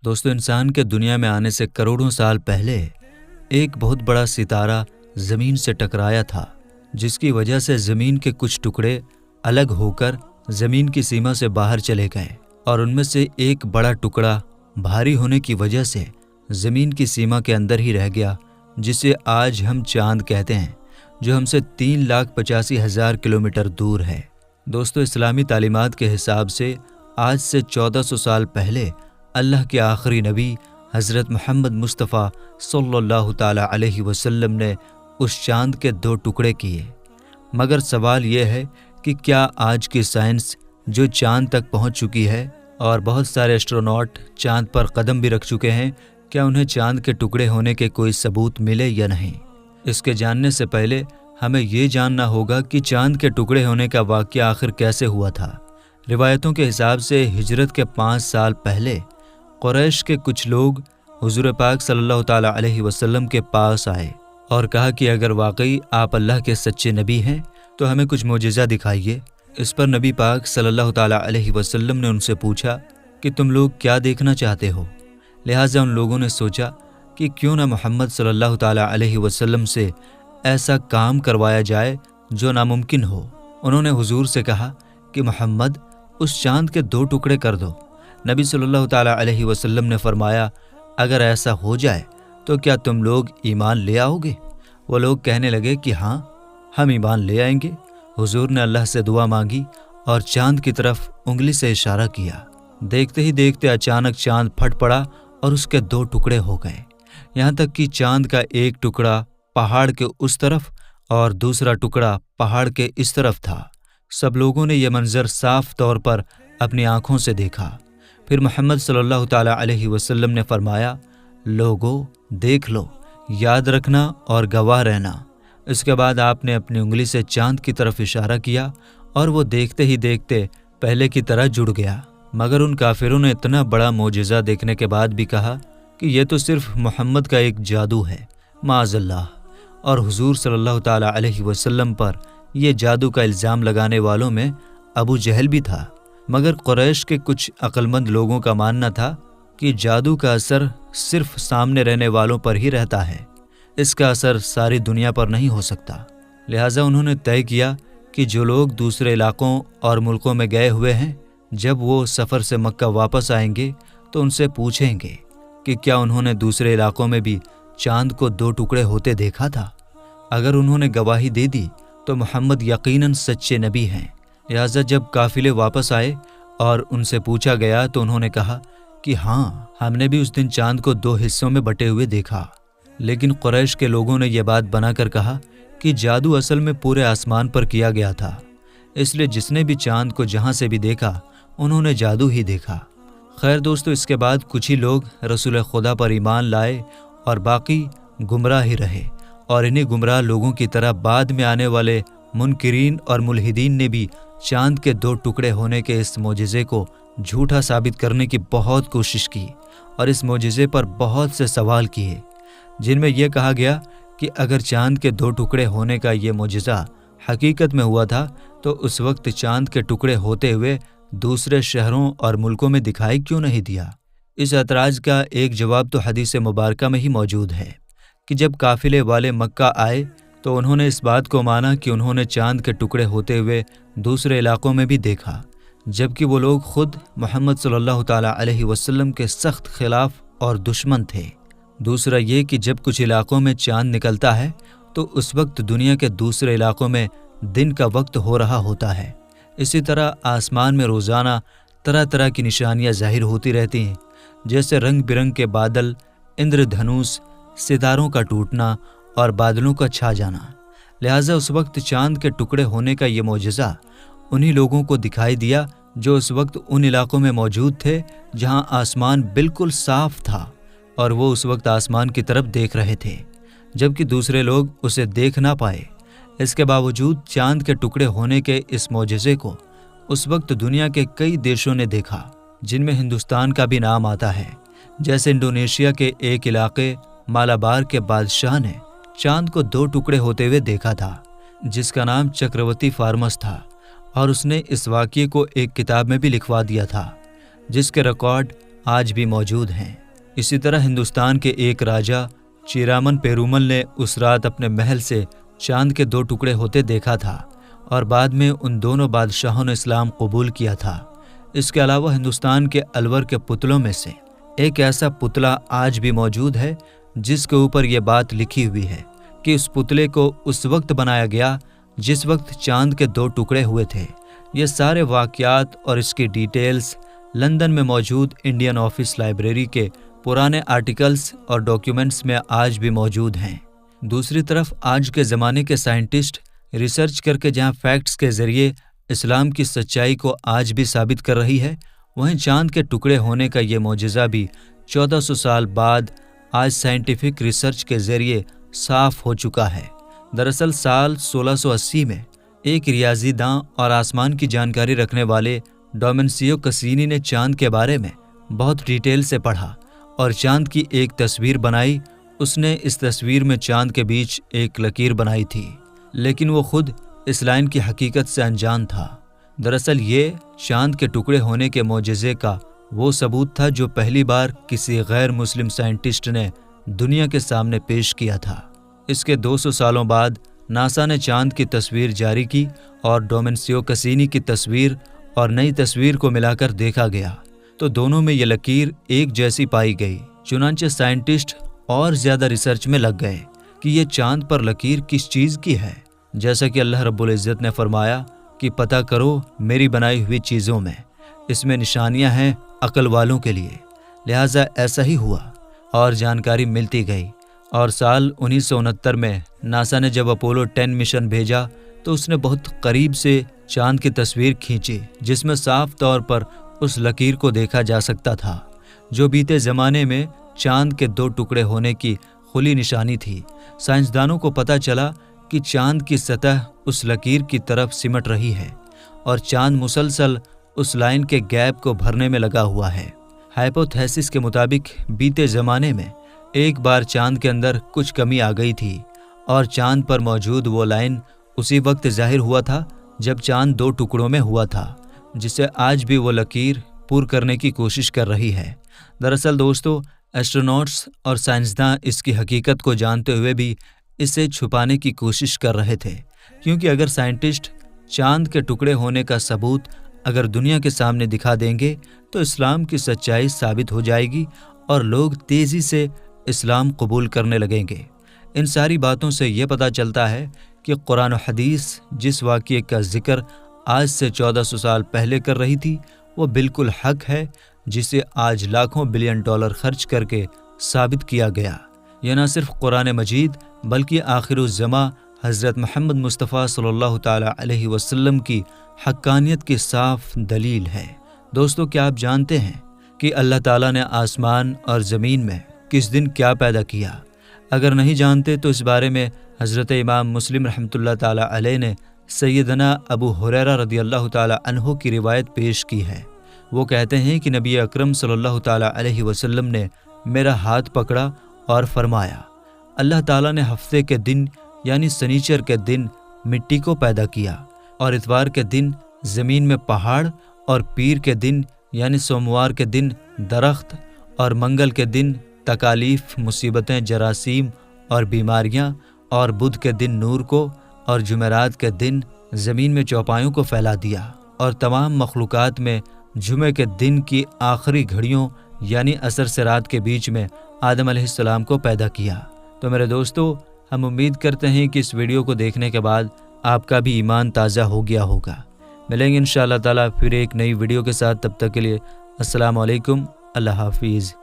دوستو، انسان کے دنیا میں آنے سے کروڑوں سال پہلے ایک بہت بڑا ستارہ زمین سے ٹکرایا تھا، جس کی وجہ سے زمین کے کچھ ٹکڑے الگ ہو کر زمین کی سیما سے باہر چلے گئے، اور ان میں سے ایک بڑا ٹکڑا بھاری ہونے کی وجہ سے زمین کی سیما کے اندر ہی رہ گیا، جسے آج ہم چاند کہتے ہیں، جو ہم سے 3,85,000 کلومیٹر دور ہے۔ دوستو، اسلامی تعلیمات کے حساب سے آج سے 1400 سال پہلے اللہ کے آخری نبی حضرت محمد مصطفیٰ صلی اللہ تعالی علیہ وسلم نے اس چاند کے 2 ٹکڑے کیے۔ مگر سوال یہ ہے کہ کیا آج کی سائنس جو چاند تک پہنچ چکی ہے اور بہت سارے ایسٹروناٹ چاند پر قدم بھی رکھ چکے ہیں، کیا انہیں چاند کے ٹکڑے ہونے کے کوئی ثبوت ملے یا نہیں؟ اس کے جاننے سے پہلے ہمیں یہ جاننا ہوگا کہ چاند کے ٹکڑے ہونے کا واقعہ آخر کیسے ہوا تھا۔ روایتوں کے حساب سے ہجرت کے 5 سال پہلے قریش کے کچھ لوگ حضور پاک صلی اللہ تعالیٰ علیہ وسلم کے پاس آئے اور کہا کہ اگر واقعی آپ اللہ کے سچے نبی ہیں تو ہمیں کچھ معجزہ دکھائیے۔ اس پر نبی پاک صلی اللہ تعالیٰ علیہ وسلم نے ان سے پوچھا کہ تم لوگ کیا دیکھنا چاہتے ہو؟ لہٰذا ان لوگوں نے سوچا کہ کیوں نہ محمد صلی اللہ تعالیٰ علیہ وسلم سے ایسا کام کروایا جائے جو ناممکن ہو۔ انہوں نے حضور سے کہا کہ محمد، اس چاند کے 2 ٹکڑے کر دو۔ نبی صلی اللہ تعالیٰ علیہ وسلم نے فرمایا، اگر ایسا ہو جائے تو کیا تم لوگ ایمان لے آؤ گے؟ وہ لوگ کہنے لگے کہ ہاں، ہم ایمان لے آئیں گے۔ حضور نے اللہ سے دعا مانگی اور چاند کی طرف انگلی سے اشارہ کیا۔ دیکھتے ہی دیکھتے اچانک چاند پھٹ پڑا اور اس کے 2 ٹکڑے ہو گئے، یہاں تک کہ چاند کا ایک ٹکڑا پہاڑ کے اس طرف اور دوسرا ٹکڑا پہاڑ کے اس طرف تھا۔ سب لوگوں نے یہ منظر صاف طور پر اپنی آنکھوں سے دیکھا۔ پھر محمد صلی اللہ تعالیٰ علیہ وسلم نے فرمایا، لوگو دیکھ لو، یاد رکھنا اور گواہ رہنا۔ اس کے بعد آپ نے اپنی انگلی سے چاند کی طرف اشارہ کیا اور وہ دیکھتے ہی دیکھتے پہلے کی طرح جڑ گیا۔ مگر ان کافروں نے اتنا بڑا معجزہ دیکھنے کے بعد بھی کہا کہ یہ تو صرف محمد کا ایک جادو ہے، معاذ اللہ۔ اور حضور صلی اللہ تعالیٰ علیہ وسلم پر یہ جادو کا الزام لگانے والوں میں ابو جہل بھی تھا۔ مگر قریش کے کچھ عقلمند لوگوں کا ماننا تھا کہ جادو کا اثر صرف سامنے رہنے والوں پر ہی رہتا ہے، اس کا اثر ساری دنیا پر نہیں ہو سکتا۔ لہٰذا انہوں نے طے کیا کہ جو لوگ دوسرے علاقوں اور ملکوں میں گئے ہوئے ہیں، جب وہ سفر سے مکہ واپس آئیں گے تو ان سے پوچھیں گے کہ کیا انہوں نے دوسرے علاقوں میں بھی چاند کو 2 ٹکڑے ہوتے دیکھا تھا۔ اگر انہوں نے گواہی دے دی تو محمد یقیناً سچے نبی ہیں۔ لہٰذا جب قافلے واپس آئے اور ان سے پوچھا گیا تو انہوں نے کہا کہ ہاں، ہم نے بھی اس دن چاند کو 2 حصوں میں بٹے ہوئے دیکھا۔ لیکن قریش کے لوگوں نے یہ بات بنا کر کہا کہ جادو اصل میں پورے آسمان پر کیا گیا تھا، اس لیے جس نے بھی چاند کو جہاں سے بھی دیکھا انہوں نے جادو ہی دیکھا۔ خیر دوستو، اس کے بعد کچھ ہی لوگ رسول خدا پر ایمان لائے اور باقی گمراہ ہی رہے، اور انہی گمراہ لوگوں کی طرح بعد میں آنے والے منکرین اور ملحدین نے بھی چاند کے 2 ٹکڑے ہونے کے اس معجزے کو جھوٹا ثابت کرنے کی بہت کوشش کی، اور اس معجزے پر بہت سے سوال کیے، جن میں یہ کہا گیا کہ اگر چاند کے 2 ٹکڑے ہونے کا یہ معجزہ حقیقت میں ہوا تھا تو اس وقت چاند کے ٹکڑے ہوتے ہوئے دوسرے شہروں اور ملکوں میں دکھائی کیوں نہیں دیا؟ اس اعتراض کا ایک جواب تو حدیث مبارکہ میں ہی موجود ہے کہ جب قافلے والے مکہ آئے تو انہوں نے اس بات کو مانا کہ انہوں نے چاند کے ٹکڑے ہوتے ہوئے دوسرے علاقوں میں بھی دیکھا، جبکہ وہ لوگ خود محمد صلی اللہ تعالیٰ علیہ وسلم کے سخت خلاف اور دشمن تھے۔ دوسرا یہ کہ جب کچھ علاقوں میں چاند نکلتا ہے تو اس وقت دنیا کے دوسرے علاقوں میں دن کا وقت ہو رہا ہوتا ہے۔ اسی طرح آسمان میں روزانہ طرح طرح کی نشانیاں ظاہر ہوتی رہتی ہیں، جیسے رنگ برنگ کے بادل، اندر دھنوس، ستاروں کا ٹوٹنا اور بادلوں کا چھا جانا۔ لہٰذا اس وقت چاند کے ٹکڑے ہونے کا یہ معجزہ انہی لوگوں کو دکھائی دیا جو اس وقت ان علاقوں میں موجود تھے جہاں آسمان بالکل صاف تھا، اور وہ اس وقت آسمان کی طرف دیکھ رہے تھے، جبکہ دوسرے لوگ اسے دیکھ نہ پائے۔ اس کے باوجود چاند کے ٹکڑے ہونے کے اس معجزے کو اس وقت دنیا کے کئی دیشوں نے دیکھا، جن میں ہندوستان کا بھی نام آتا ہے۔ جیسے انڈونیشیا کے ایک علاقے مالابار کے بادشاہ نے چاند کو 2 ٹکڑے ہوتے ہوئے دیکھا تھا، جس کا نام چکرورتی فارمس تھا، اور اس نے اس واقعے کو ایک کتاب میں بھی لکھوا دیا تھا، جس کے ریکارڈ آج بھی موجود ہیں۔ اسی طرح ہندوستان کے ایک راجا چیرامن پیرومل نے اس رات اپنے محل سے چاند کے 2 ٹکڑے ہوتے دیکھا تھا اور بعد میں ان دونوں بادشاہوں نے اسلام قبول کیا تھا۔ اس کے علاوہ ہندوستان کے الور کے پتلوں میں سے ایک ایسا پتلا آج بھی موجود ہے جس کے اوپر یہ بات لکھی ہوئی ہے کہ اس پتلے کو اس وقت بنایا گیا جس وقت چاند کے 2 ٹکڑے ہوئے تھے۔ یہ سارے واقعات اور اس کی ڈیٹیلز لندن میں موجود انڈین آفس لائبریری کے پرانے آرٹیکلز اور ڈاکیومنٹس میں آج بھی موجود ہیں۔ دوسری طرف آج کے زمانے کے سائنٹسٹ ریسرچ کر کے جہاں فیکٹس کے ذریعے اسلام کی سچائی کو آج بھی ثابت کر رہی ہے، وہیں چاند کے ٹکڑے ہونے کا یہ معجزہ بھی 1400 سال بعد آج سائنٹیفک ریسرچ کے ذریعے صاف ہو چکا ہے۔ دراصل سال 1680 میں ایک ریاضی داں اور آسمان کی جانکاری رکھنے والے ڈومنسیو کسینی نے چاند کے بارے میں بہت ڈیٹیل سے پڑھا اور چاند کی ایک تصویر بنائی۔ اس نے اس تصویر میں چاند کے بیچ ایک لکیر بنائی تھی، لیکن وہ خود اس لائن کی حقیقت سے انجان تھا۔ دراصل یہ چاند کے ٹکڑے ہونے کے معجزے کا وہ ثبوت تھا جو پہلی بار کسی غیر مسلم سائنٹسٹ نے دنیا کے سامنے پیش کیا تھا۔ اس کے 200 سالوں بعد ناسا نے چاند کی تصویر جاری کی اور ڈومنسیو کسینی کی تصویر اور نئی تصویر کو ملا کر دیکھا گیا تو دونوں میں یہ لکیر ایک جیسی پائی گئی۔ چنانچہ سائنٹسٹ اور زیادہ ریسرچ میں لگ گئے کہ یہ چاند پر لکیر کس چیز کی ہے، جیسا کہ اللہ رب العزت نے فرمایا کہ پتہ کرو میری بنائی ہوئی چیزوں میں، اس میں نشانیاں ہیں عقل والوں کے لیے۔ لہٰذا ایسا ہی ہوا اور جانکاری ملتی گئی، اور سال 1969 میں ناسا نے جب اپولو 10 مشن بھیجا تو اس نے بہت قریب سے چاند کی تصویر کھینچی جس میں صاف طور پر اس لکیر کو دیکھا جا سکتا تھا جو بیتے زمانے میں چاند کے 2 ٹکڑے ہونے کی کھلی نشانی تھی۔ سائنسدانوں کو پتہ چلا کہ چاند کی سطح اس لکیر کی طرف سمٹ رہی ہے اور چاند مسلسل اس لائن کے گیپ کو بھرنے میں لگا ہوا ہے۔ ہائپوتھیسس کے مطابق بیتے زمانے میں ایک بار چاند کے اندر کچھ کمی آ گئی تھی اور چاند پر موجود وہ لائن اسی وقت ظاہر ہوا تھا جب چاند 2 ٹکڑوں میں ہوا تھا، جسے آج بھی وہ لکیر پور کرنے کی کوشش کر رہی ہے۔ دراصل دوستو، ایسٹروناٹس اور سائنسداں اس کی حقیقت کو جانتے ہوئے بھی اسے چھپانے کی کوشش کر رہے تھے، کیونکہ اگر سائنٹسٹ چاند کے ٹکڑے ہونے کا ثبوت اگر دنیا کے سامنے دکھا دیں گے تو اسلام کی سچائی ثابت ہو جائے گی اور لوگ تیزی سے اسلام قبول کرنے لگیں گے۔ ان ساری باتوں سے یہ پتہ چلتا ہے کہ قرآن و حدیث جس واقعے کا ذکر آج سے 1400 سال پہلے کر رہی تھی وہ بالکل حق ہے، جسے آج لاکھوں بلین ڈالر خرچ کر کے ثابت کیا گیا۔ یہ نہ صرف قرآن مجید بلکہ آخر الزماں حضرت محمد مصطفیٰ صلی اللہ تعالیٰ علیہ وسلم کی حقانیت کی صاف دلیل ہے۔ دوستو، کیا آپ جانتے ہیں کہ اللہ تعالیٰ نے آسمان اور زمین میں کس دن کیا پیدا کیا؟ اگر نہیں جانتے تو اس بارے میں حضرت امام مسلم رحمۃ اللہ تعالیٰ علیہ نے سیدنا ابو ہریرہ رضی اللہ تعالیٰ عنہ کی روایت پیش کی ہے۔ وہ کہتے ہیں کہ نبی اکرم صلی اللہ تعالیٰ علیہ وسلم نے میرا ہاتھ پکڑا اور فرمایا، اللہ تعالیٰ نے ہفتے کے دن یعنی سنیچر کے دن مٹی کو پیدا کیا اور اتوار کے دن زمین میں پہاڑ اور پیر کے دن یعنی سوموار کے دن درخت اور منگل کے دن تکالیف، مصیبتیں، جراثیم اور بیماریاں، اور بدھ کے دن نور کو اور جمعرات کے دن زمین میں چوپایوں کو پھیلا دیا، اور تمام مخلوقات میں جمعے کے دن کی آخری گھڑیوں یعنی عصر سے رات کے بیچ میں آدم علیہ السلام کو پیدا کیا۔ تو میرے دوستو، ہم امید کرتے ہیں کہ اس ویڈیو کو دیکھنے کے بعد آپ کا بھی ایمان تازہ ہو گیا ہوگا۔ ملیں گے انشاءاللہ تعالیٰ پھر ایک نئی ویڈیو کے ساتھ، تب تک کے لیے السلام علیکم، اللہ حافظ۔